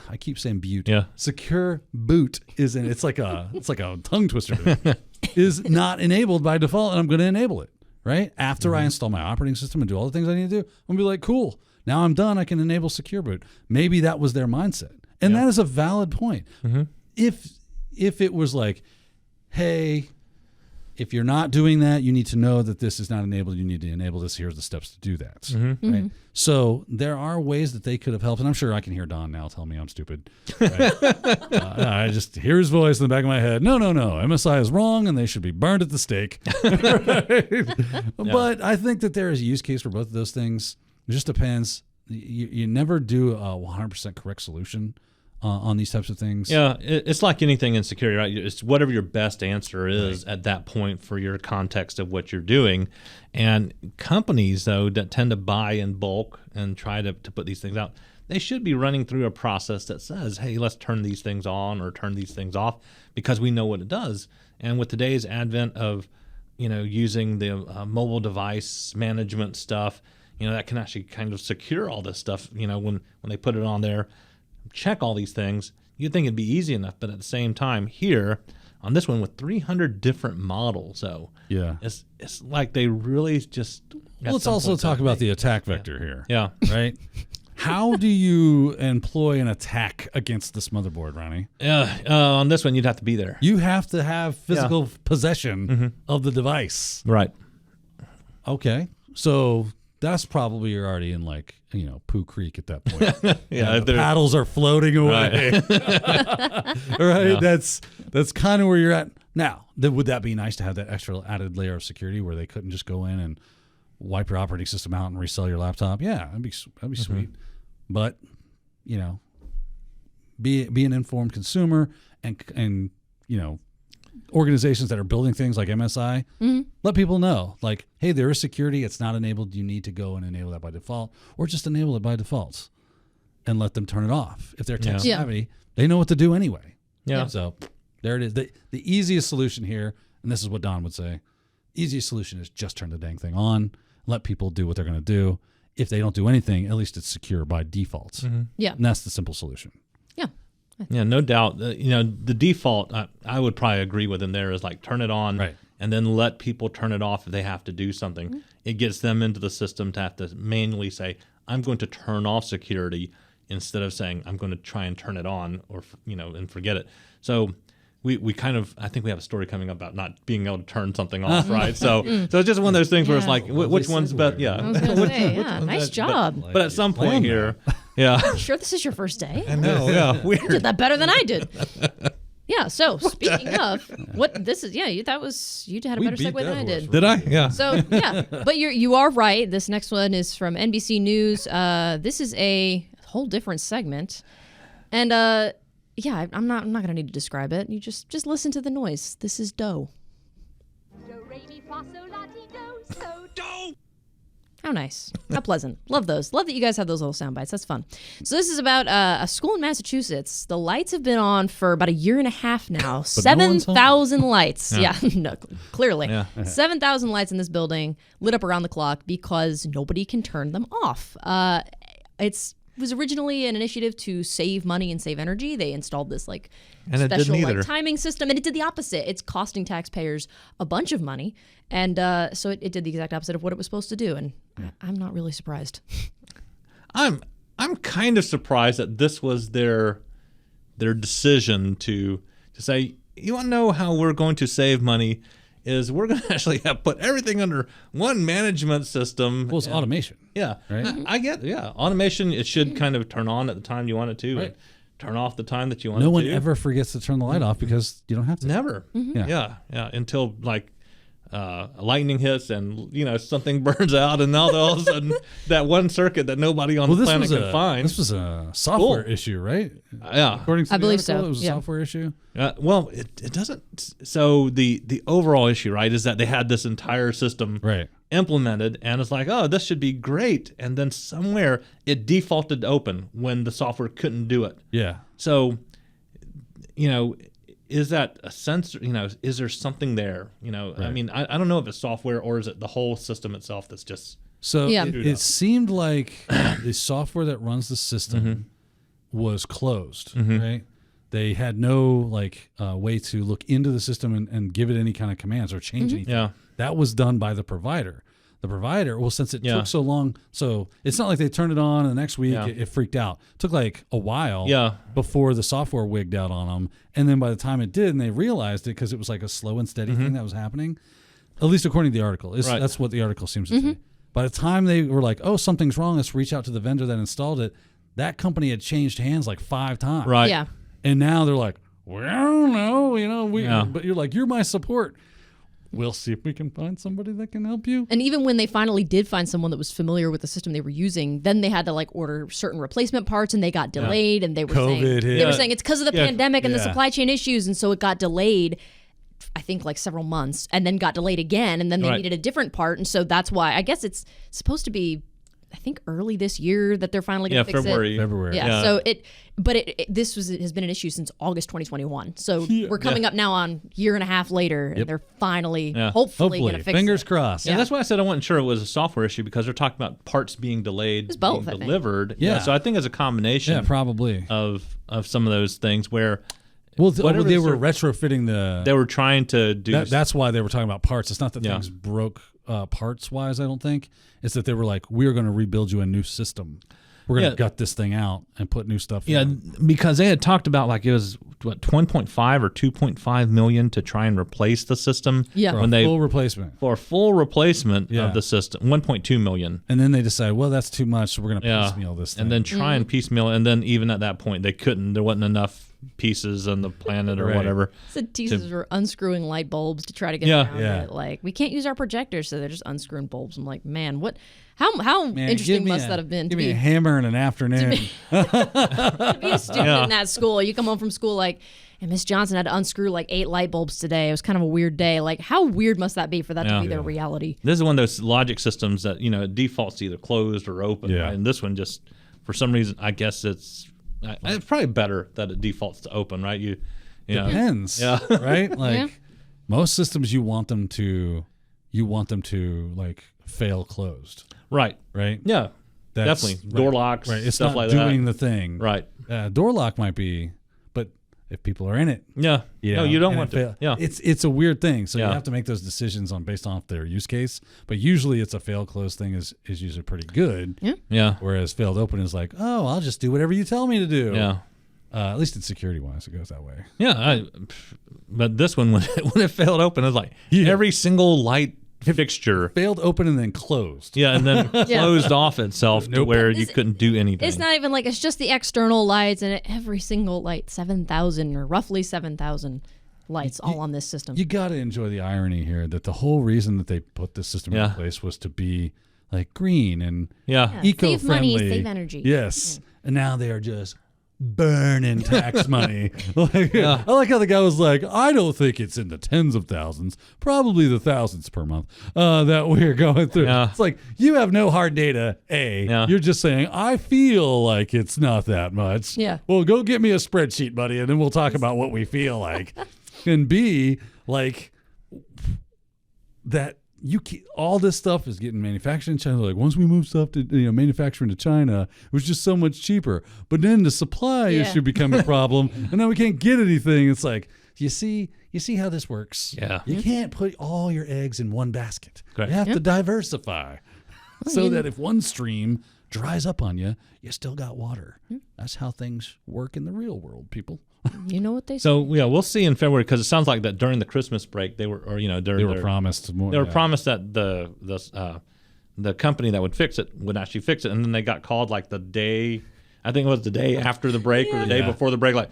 S3: I keep saying boot.
S4: Yeah.
S3: Secure boot is in. It's like a tongue twister. Is not enabled by default, and I'm gonna enable it. Right? After I install my operating system and do all the things I need to do, I'm going to be like, cool, now I'm done. I can enable secure boot. Maybe that was their mindset. And that is a valid point. If it was like, hey, if you're not doing that, you need to know that this is not enabled. You need to enable this. Here's the steps to do that. Right? So there are ways that they could have helped. And I'm sure I can hear Don now tell me I'm stupid. Right? I just hear his voice in the back of my head. No. MSI is wrong and they should be burned at the stake. Right? But I think that there is a use case for both of those things. It just depends. You never do a 100% correct solution on these types of things.
S4: Yeah, it's like anything in security, right? It's whatever your best answer is at that point for your context of what you're doing. And companies, though, that tend to buy in bulk and try to put these things out, they should be running through a process that says, hey, let's turn these things on or turn these things off because we know what it does. And with today's advent of, using the mobile device management stuff, that can actually kind of secure all this stuff, when they put it on there, check all these things. You'd think it'd be easy enough, but at the same time, here on this one with 300 different models, it's like they really just.
S3: Let's also talk about the attack vector here.
S4: Yeah.
S3: Right. How do you employ an attack against this motherboard, Ronnie?
S4: On this one, you'd have to be there.
S3: You have to have physical possession of the device.
S4: Right.
S3: Okay, so that's probably you're already in Pooh Creek at that point. The paddles are floating away. Right. That's kind of where you're at now. Would that be nice to have that extra added layer of security where they couldn't just go in and wipe your operating system out and resell your laptop? Yeah, that'd be sweet. But be an informed consumer and organizations that are building things like MSI, let people know, like, hey, there is security. It's not enabled. You need to go and enable that by default, or just enable it by default and let them turn it off. If they're tech savvy, they know what to do anyway.
S4: Yeah.
S3: So there it is. The easiest solution here, and this is what Don would say, easiest solution is just turn the dang thing on, let people do what they're going to do. If they don't do anything, at least it's secure by default.
S2: Yeah.
S3: And that's the simple solution.
S2: Yeah.
S4: Yeah, no doubt. The default, I would probably agree with him there, is like turn it on and then let people turn it off if they have to do something. It gets them into the system to have to manually say, I'm going to turn off security instead of saying I'm going to try and turn it on or, and forget it. So we kind of, I think we have a story coming up about not being able to turn something off, right? So it's just one of those things where it's like, which one's better? Yeah.
S2: I was going to say, yeah, nice job.
S4: But at some point here, yeah.
S2: Sure, this is your first day?
S4: I know, yeah.
S2: You did that better than I did. Yeah, so speaking of, what this is, you had a better segue than I did.
S4: Did I? Yeah.
S2: So, yeah, but you are right. This next one is from NBC News. This is a whole different segment. And, yeah, I'm not going to need to describe it. You just listen to the noise. This is Do.
S8: Do, re, mi, fa, sol, la, ti, do, so, do.
S2: How nice. How pleasant. Love those. Love that you guys have those little sound bites. That's fun. So this is about a school in Massachusetts. The lights have been on for about a year and a half now. 7,000 lights. Yeah, no, clearly.
S4: Yeah.
S2: 7,000 lights in this building lit up around the clock because nobody can turn them off. It was originally an initiative to save money and save energy. They installed this
S4: And it
S2: special
S4: didn't either.
S2: timing system, and it did the opposite. It's costing taxpayers a bunch of money, and so it did the exact opposite of what it was supposed to do. And I'm not really surprised.
S4: I'm kind of surprised that this was their decision to say, you want to know how we're going to save money is we're going to actually have put everything under one management system.
S3: Well, it's automation.
S4: Yeah,
S3: Right?
S4: I get automation. It should kind of turn on at the time you want it to,
S3: Right.
S4: and turn off the time that you want it
S3: No
S4: to.
S3: one ever forgets to turn the light off because you don't have to.
S4: Never.
S3: Yeah.
S4: Yeah. Until like lightning hits and something burns out, and now all of a sudden that one circuit that nobody on the planet can find.
S3: This was a software issue, right?
S4: Yeah.
S3: According to
S2: I
S3: the
S2: believe
S3: article,
S2: so,
S3: it was a
S2: yeah.
S3: software issue.
S4: Well, it doesn't. So the overall issue, right, is that they had this entire system
S3: Right.
S4: implemented, and it's like, oh, this should be great, and then somewhere it defaulted to open when the software couldn't do it.
S3: Yeah.
S4: So, is that a sensor? Is there something there? I
S3: Right.
S4: mean, I don't know if it's software or is it the whole system itself that's just.
S3: So
S2: Yeah.
S3: it seemed like the software that runs the system was closed, right? They had no way to look into the system and give it any kind of commands or change anything.
S4: Yeah.
S3: That was done by the provider. The provider, well, since it
S4: Yeah.
S3: took so long, so it's not like they turned it on and the next week
S4: Yeah.
S3: it freaked out. It took like a while
S4: Yeah.
S3: before the software wigged out on them. And then by the time it did and they realized it because it was like a slow and steady thing that was happening, at least according to the article.
S4: Right.
S3: That's what the article seems to say. By the time they were like, oh, something's wrong, let's reach out to the vendor that installed it, that company had changed hands like 5 times.
S4: Right.
S2: Yeah.
S3: And now they're like, well, I don't know,
S4: Yeah.
S3: but you're like, you're my support. We'll see if we can find somebody that can help you.
S2: And even when they finally did find someone that was familiar with the system they were using, then they had to order certain replacement parts, and they got delayed. And they were
S3: COVID hit.
S2: they were saying it's because of the
S4: Yeah.
S2: pandemic and the
S3: Yeah.
S2: supply chain issues, and so it got delayed. I think several months, and then got delayed again, and then they
S4: Right.
S2: needed a different part, and so that's why I guess it's supposed to be, I think, early this year that they're finally going to fix
S4: February.
S3: February.
S2: it. Yeah.
S4: Yeah.
S2: So this has been an issue since August 2021. So we're coming up now on year and a half later, and they're finally,
S4: Yeah.
S2: hopefully, going to fix
S3: Fingers
S2: it.
S3: crossed.
S4: And that's why I said I wasn't sure it was a software issue, because they're talking about parts being delayed,
S2: It's both, I
S4: being
S2: think.
S4: delivered.
S3: Yeah.
S4: So I think it's a combination
S3: Yeah, probably.
S4: of some of those things where
S3: Well,
S4: whatever
S3: they
S4: is
S3: were
S4: their-
S3: retrofitting the.
S4: they were trying to do.
S3: That's why they were talking about parts. It's not that
S4: Yeah.
S3: things broke parts wise. I don't think it's that they were like, we're going to rebuild you a new system. We're going to
S4: Yeah.
S3: gut this thing out and put new stuff.
S4: Yeah,
S3: in.
S4: because they had talked about it was 1.5 or 2.5 million to try and replace the system.
S2: Yeah.
S3: For
S4: when
S3: a
S4: they
S3: full replacement.
S4: for a full replacement
S3: Yeah.
S4: of the system, 1.2 million.
S3: And then they decide, well, that's too much, so we're going to
S4: Yeah,
S3: piecemeal this thing.
S4: and then try and piecemeal, and then even at that point they couldn't. There wasn't enough pieces on the planet or
S3: Right.
S4: whatever.
S2: Said teasers were unscrewing light bulbs to try to get
S4: Yeah.
S2: around
S3: Yeah.
S2: it. We can't use our projectors, so they're just unscrewing bulbs. I'm like, man, what? How
S3: Man,
S2: interesting
S3: give me
S2: must
S3: a-
S2: that have been to
S3: Give me
S2: be,
S3: a hammer and an afternoon.
S2: be a student
S4: Yeah.
S2: in that school? You come home from school and Miss Johnson had to unscrew 8 light bulbs today. It was kind of a weird day. How weird must that be for that to
S4: Yeah.
S2: be their reality?
S4: This is one of those logic systems that it defaults to either closed or open.
S3: Yeah.
S4: Right? And this one just, for some reason, I guess it's probably better that it defaults to open, right? You know.
S3: Depends.
S4: Yeah.
S3: Right?
S2: Yeah.
S3: Most systems you want them to fail closed.
S4: Right.
S3: Right?
S4: Yeah.
S3: That's-
S4: Definitely.
S3: right.
S4: Door locks,
S3: Right. It's
S4: stuff
S3: not
S4: like
S3: doing
S4: that.
S3: the thing.
S4: Right.
S3: Door lock might be, but if people are in it,
S4: Yeah. No, you don't
S3: and
S4: want
S3: it
S4: to.
S3: fail-
S4: Yeah.
S3: It's a weird thing. So you
S4: Yeah.
S3: have to make those decisions based on their use case. But usually it's a fail closed thing is usually pretty good.
S4: Yeah.
S3: Whereas failed open is like, oh, I'll just do whatever you tell me to do.
S4: Yeah.
S3: At least in security wise, it goes that way.
S4: Yeah, but this one, when it failed open, it was like every single light fixture
S3: Failed open and then closed.
S4: Yeah, and then closed off itself to where you couldn't do anything.
S2: It's not even like it's just the external lights, and every single light, 7,000 or roughly 7,000 lights all on this system.
S3: You got to enjoy the irony here that the whole reason that they put this system in place was to be like green and eco-friendly.
S2: Save money, save energy.
S3: Yes. And now they are just burning tax money. I like how the guy was like, I don't think it's in the tens of thousands, probably the thousands per month that we're going through. It's like, you have no hard data, A. You're just saying, I feel like it's not that much.
S2: Yeah.
S3: Well, go get me a spreadsheet, buddy, and then we'll talk about what we feel like. And B, like, that all this stuff is getting manufactured in China. Like, once we move stuff to manufacturing to China, it was just so much cheaper. But then the supply issue became a problem, and now we can't get anything. It's like, you see how this works.
S4: Yeah,
S3: you can't put all your eggs in one basket.
S4: Correct.
S3: You have to diversify, so that if one stream dries up on you, you still got water. That's how things work in the real world, people.
S2: You know what they say.
S4: So we'll see in February, because it sounds like that during the Christmas break they were
S3: promised more.
S4: They were promised that the company that would fix it would actually fix it, and then they got called like the day. I think it was the day after the break or the day before the break. Like,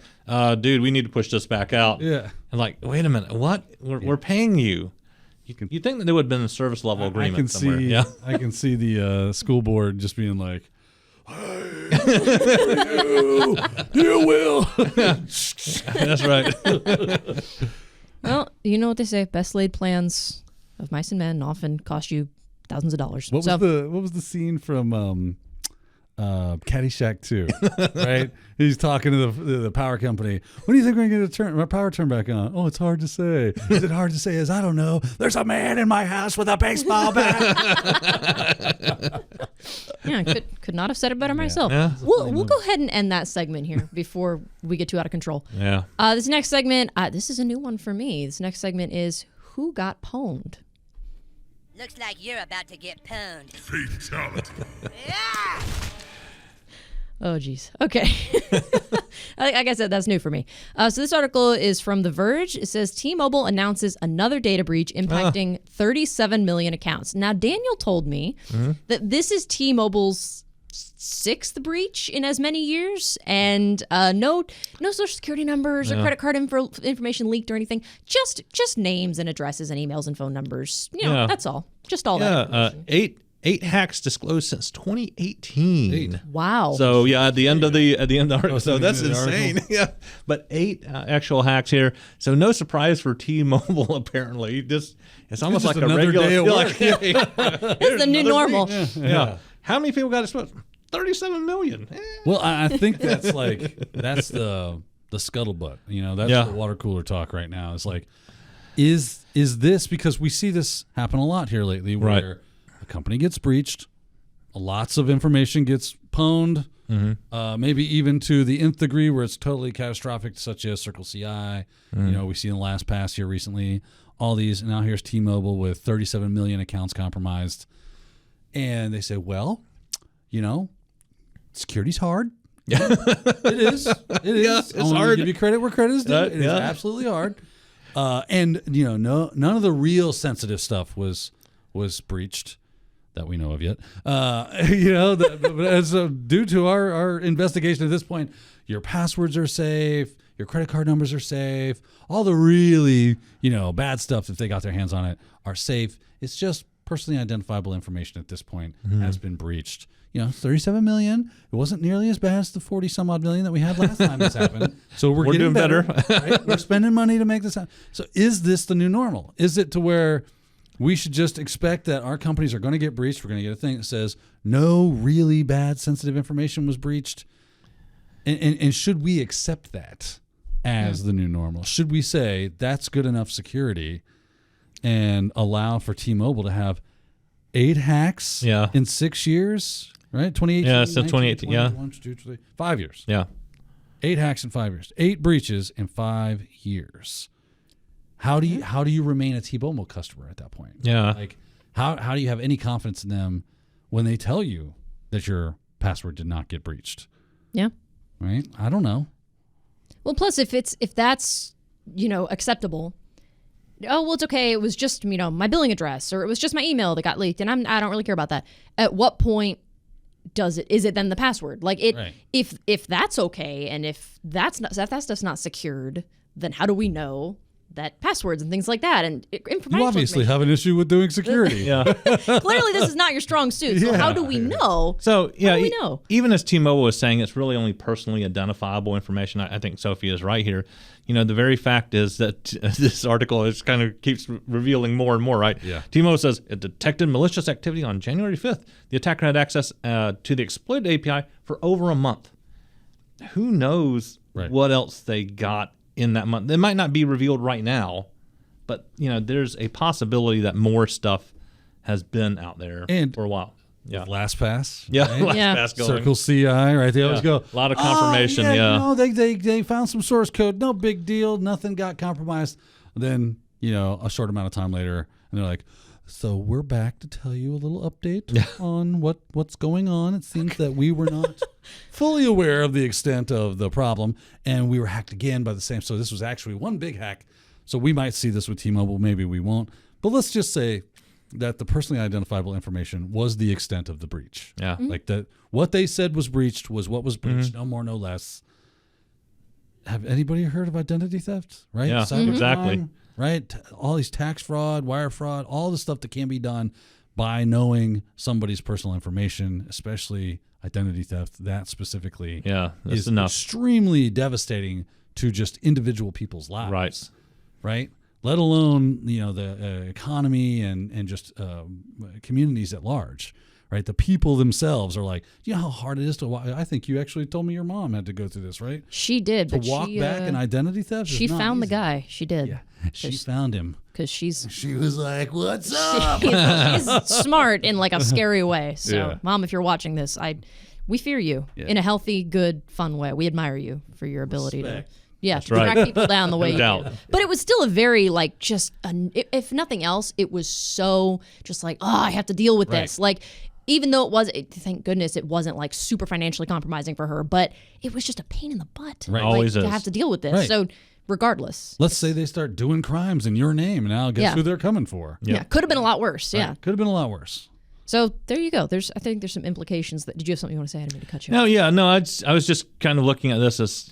S4: dude, we need to push this back out.
S3: Yeah.
S4: And like, wait a minute, what? We're paying you. You think that there would have been a service level agreement somewhere?
S3: I can see the school board just being like, you will.
S4: That's right.
S2: Well, you know what they say: best laid plans of mice and men often cost you thousands of dollars.
S3: What was the scene from Caddyshack 2? Right? He's talking to the power company. When do you think we're going to get my power turned back on? Oh, it's hard to say. Is it hard to say? I don't know. There's a man in my house with a baseball bat.
S2: Yeah, could not have said it better myself.
S4: Yeah.
S2: We'll go ahead and end that segment here before we get too out of control.
S4: Yeah.
S2: This next segment, this is a new one for me. This next segment is Who Got Pwned?
S9: Looks like you're about to get pwned.
S10: Fatality.
S9: Yeah!
S2: Oh, geez. Okay. Like I said, that's new for me. So this article is from The Verge. It says T-Mobile announces another data breach impacting 37 million accounts. Now, Daniel told me that this is T-Mobile's sixth breach in as many years, and no social security numbers or credit card information leaked or anything. Just names and addresses and emails and phone numbers. That's all. Just all that.
S4: Eight hacks disclosed since 2018.
S2: Wow.
S4: So at the end of the article, so that's insane. Yeah, but 8 actual hacks here. So no surprise for T-Mobile. Apparently, it's almost like a regular
S3: day at work.
S2: It's the new normal.
S4: Yeah. How many people got exposed? 37 million.
S3: Well, I think that's the scuttlebutt. That's the water cooler talk right now. It's like, is this, because we see this happen a lot here lately, where a company gets breached, lots of information gets pwned, maybe even to the nth degree where it's totally catastrophic, such as Circle CI. We see in the last pass here recently, all these, and now here's T-Mobile with 37 million accounts compromised. And they say, well, security's hard. Yeah. It is.
S4: It's hard.
S3: Give you credit where credit is due. It is absolutely hard. And none of the real sensitive stuff was breached that we know of yet. But as due to our investigation at this point, your passwords are safe, your credit card numbers are safe, all the really bad stuff, if they got their hands on it, are safe. It's just personally identifiable information at this point has been breached. 37 million. It wasn't nearly as bad as the 40 some odd million that we had last time this happened. So we're getting
S4: doing better.
S3: Right? We're spending money to make this happen. So is this the new normal? Is it to where we should just expect that our companies are going to get breached? We're going to get a thing that says no really bad sensitive information was breached. And should we accept that as the new normal? Should we say that's good enough security and allow for T-Mobile to have 8 hacks in 6 years? Right, 2018.
S4: Yeah, so 2018.
S3: 1, 2, 3, 5 years.
S4: Yeah,
S3: 8 hacks in 5 years. 8 breaches in 5 years. How do you remain a T-Mobile customer at that point?
S4: Yeah,
S3: like how do you have any confidence in them when they tell you that your password did not get breached?
S2: Yeah,
S3: right. I don't know.
S2: Well, plus if that's acceptable. Oh, well, it's okay. It was just my billing address, or it was just my email that got leaked, and I don't really care about that. At what point is it then the password? Like
S3: Right.
S2: if that's okay, and if that stuff's not secured, then how do we know that passwords and things like that and
S3: You obviously have an issue with doing security.
S4: Yeah.
S2: Clearly, this is not your strong suit. So how do we know?
S4: So yeah,
S2: How do we know?
S4: Even as T-Mobile was saying, it's really only personally identifiable information. I think Sophie is right here. The very fact is that this article is kind of keeps revealing more and more, right?
S3: Yeah.
S4: T-Mobile says it detected malicious activity on January 5th. The attacker had access to the exploited API for over a month. Who knows what else they got in that month? It might not be revealed right now, but there's a possibility that more stuff has been out there for a while. Yeah,
S3: LastPass.
S4: Yeah,
S3: right?
S4: LastPass going.
S3: Circle CI, right? They always go
S4: a lot of confirmation.
S3: They found some source code. No big deal. Nothing got compromised. Then a short amount of time later, and they're like, "So we're back to tell you a little update on what's going on. It seems that we were not fully aware of the extent of the problem, and we were hacked again by the same. So this was actually one big hack. So we might see this with T-Mobile. Maybe we won't. But let's just say that the personally identifiable information was the extent of the breach.
S4: Yeah.
S3: Like that, what they said was breached was what was breached, no more, no less. Have anybody heard of identity theft? Right?
S4: Yeah, exactly.
S3: Right? All these tax fraud, wire fraud, all the stuff that can be done by knowing somebody's personal information, especially identity theft, that specifically
S4: that's
S3: is
S4: enough.
S3: extremely devastating to just individual people's lives.
S4: Right.
S3: Let alone the economy and just communities at large, right? The people themselves are like, how hard it is to walk. I think you actually told me your mom had to go through this, right?
S2: She did,
S3: To
S2: but
S3: walk back in identity theft.
S2: She
S3: is not
S2: found the
S3: easy.
S2: guy. She did.
S3: Yeah, she found him
S2: because
S3: She was like, "What's up?"
S2: she's smart in like a scary way. So,
S3: Yeah.
S2: Mom, if you're watching this, we fear you in a healthy, good, fun way. We admire you for your ability
S3: Respect.
S2: to. Yeah,
S4: That's right.
S2: track people down the way you
S4: doubt.
S2: do. But it was still a very if nothing else, it was so just like, I have to deal with this. Like, even though thank goodness it wasn't like super financially compromising for her, but it was just a pain in the butt.
S3: Right.
S4: Always
S2: to
S4: is.
S2: have to deal with this.
S3: Right.
S2: So regardless.
S3: Let's say they start doing crimes in your name, and now guess who they're coming for?
S2: Yeah. Could have been a lot worse. Yeah.
S3: Could have been a lot worse.
S2: So there you go. I think there's some implications that. Did you have something you want to say? I didn't mean to cut you off.
S4: No, I was just kind of looking at this as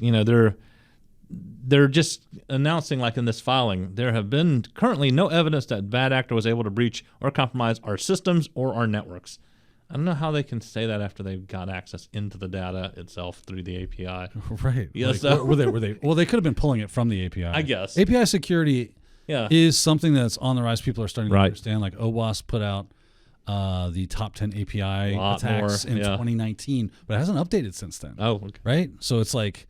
S4: they're just announcing, like in this filing, there have been currently no evidence that bad actor was able to breach or compromise our systems or our networks. I don't know how they can say that after they've got access into the data itself through the API.
S3: Right.
S4: Yeah,
S3: Like,
S4: so-
S3: were they? Well, they could have been pulling it from the API.
S4: I guess.
S3: API security
S4: Yeah.
S3: is something that's on the rise. People are starting to
S4: Right.
S3: understand. Like OWASP put out the top 10 API
S4: Lot
S3: attacks
S4: more,
S3: in
S4: yeah.
S3: 2019, but it hasn't updated since then.
S4: Oh, okay.
S3: Right. So it's like,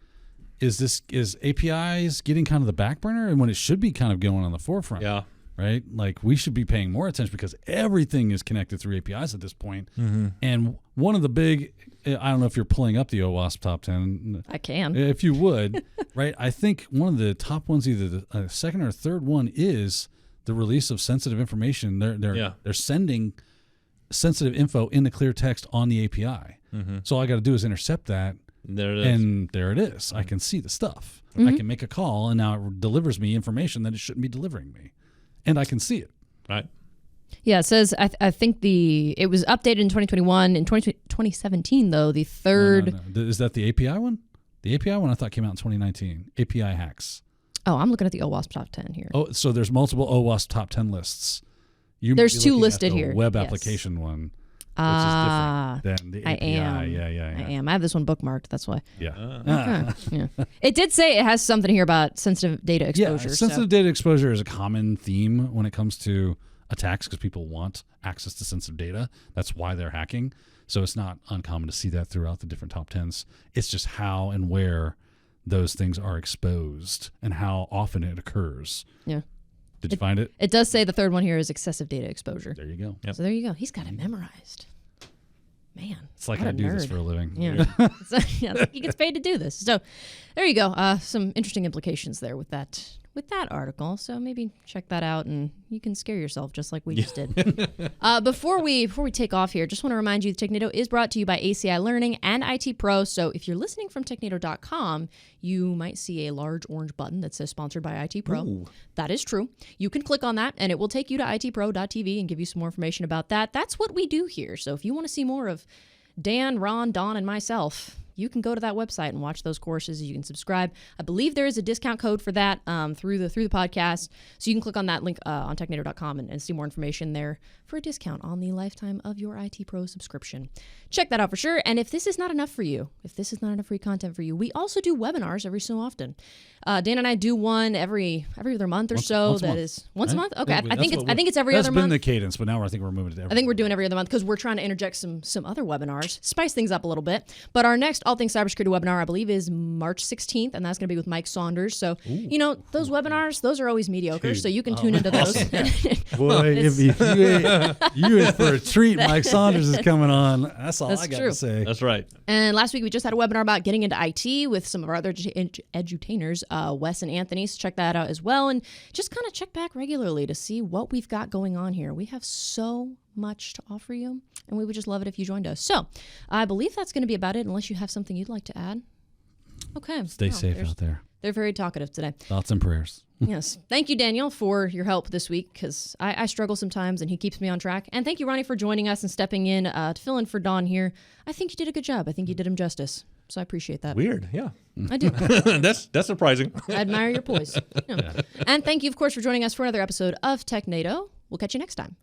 S3: is APIs getting kind of the back burner, and when it should be kind of going on the forefront?
S4: Yeah.
S3: Right. Like we should be paying more attention because everything is connected through APIs at this point.
S4: Mm-hmm.
S3: And one of the big, I don't know if you're pulling up the OWASP top 10.
S2: I can.
S3: If you would, right? I think one of the top ones, either the second or third one, is the release of sensitive information. They're sending sensitive info in the clear text on the API.
S4: Mm-hmm.
S3: So all I got to do is intercept that,
S4: There it is.
S3: and there it is. I can see the stuff. I can make a call, and now it delivers me information that it shouldn't be delivering me, and I can see it.
S4: Right.
S2: Yeah, it says I think it was updated in 2021. In 2017, though, the third.
S3: No. Is that the API one? The API one I thought came out in 2019. API hacks.
S2: Oh, I'm looking at the OWASP top 10 here.
S3: Oh, so there's multiple OWASP top 10 lists. You might
S2: There's
S3: be
S2: two
S3: looking at
S2: listed
S3: the
S2: here.
S3: Web
S2: Yes.
S3: application one, which
S2: Ah,
S3: is different than the
S2: I
S3: API.
S2: am.
S3: Yeah.
S2: I am. I have this one bookmarked. That's why.
S3: Yeah.
S2: Yeah. It did say it has something here about sensitive data exposure.
S3: Yeah, sensitive data exposure is a common theme when it comes to attacks because people want access to sensitive data. That's why they're hacking. So it's not uncommon to see that throughout the different top 10s. It's just how and where those things are exposed and how often it occurs.
S2: Yeah.
S3: Did you find it?
S2: It does say the third one here is excessive data exposure.
S3: There you go.
S4: Yep.
S2: So there you go. He's got it memorized. Man.
S3: It's like
S2: What
S3: I
S2: a
S3: do this
S2: nerd.
S3: for a living.
S2: Yeah. So, yeah, it's like he gets paid to do this. So there you go. Some interesting implications there with that article. So maybe check that out and you can scare yourself just like we just did. Before we take off here, just want to remind you that Technado is brought to you by ACI Learning and IT Pro. So if you're listening from technado.com, you might see a large orange button that says sponsored by IT Pro.
S4: Ooh.
S2: That is true. You can click on that and it will take you to itpro.tv and give you some more information about that. That's what we do here. So if you want to see more of Dan, Ron, Don, and myself, you can go to that website and watch those courses. You can subscribe. I believe there is a discount code for that through the podcast. So you can click on that link on technado.com and see more information there for a discount on the lifetime of your IT Pro subscription. Check that out for sure. And if this is not enough for you, if this is not enough free content for you, we also do webinars every so often. Dan and I do one every other month or so.
S3: Once a month.
S2: Is once a
S3: Right?
S2: month. Okay,
S3: Yeah,
S2: I think it's every
S3: that's
S2: other
S3: been
S2: month.
S3: the cadence, but now I think we're moving to every.
S2: I think we're doing every other month because we're trying to interject some other webinars, spice things up a little bit. But our next All Things Cybersecurity webinar, I believe, is March 16th, and that's going to be with Mike Saunders. So, those webinars, those are always mediocre, so you can tune into those.
S3: Boy, if you in for a treat, Mike Saunders is coming on. That's all
S2: That's
S3: I got
S2: true.
S3: to say.
S4: That's right.
S2: And last week we just had a webinar about getting into IT with some of our other edutainers, Wes and Anthony. So check that out as well. And just kind of check back regularly to see what we've got going on here. We have so much to offer you, and we would just love it if you joined us. So I believe that's going to be about it, unless you have something you'd like to add. Okay.
S3: Stay safe out there.
S2: They're very talkative today.
S3: Thoughts and prayers.
S2: Yes. Thank you, Daniel, for your help this week, because I struggle sometimes and he keeps me on track. And thank you, Ronnie, for joining us and stepping in to fill in for Don here. I think you did a good job. I think you did him justice. So I appreciate that.
S4: Weird. Yeah.
S2: I do.
S4: That's surprising.
S2: I admire your poise. Yeah. And thank you, of course, for joining us for another episode of Technado. We'll catch you next time.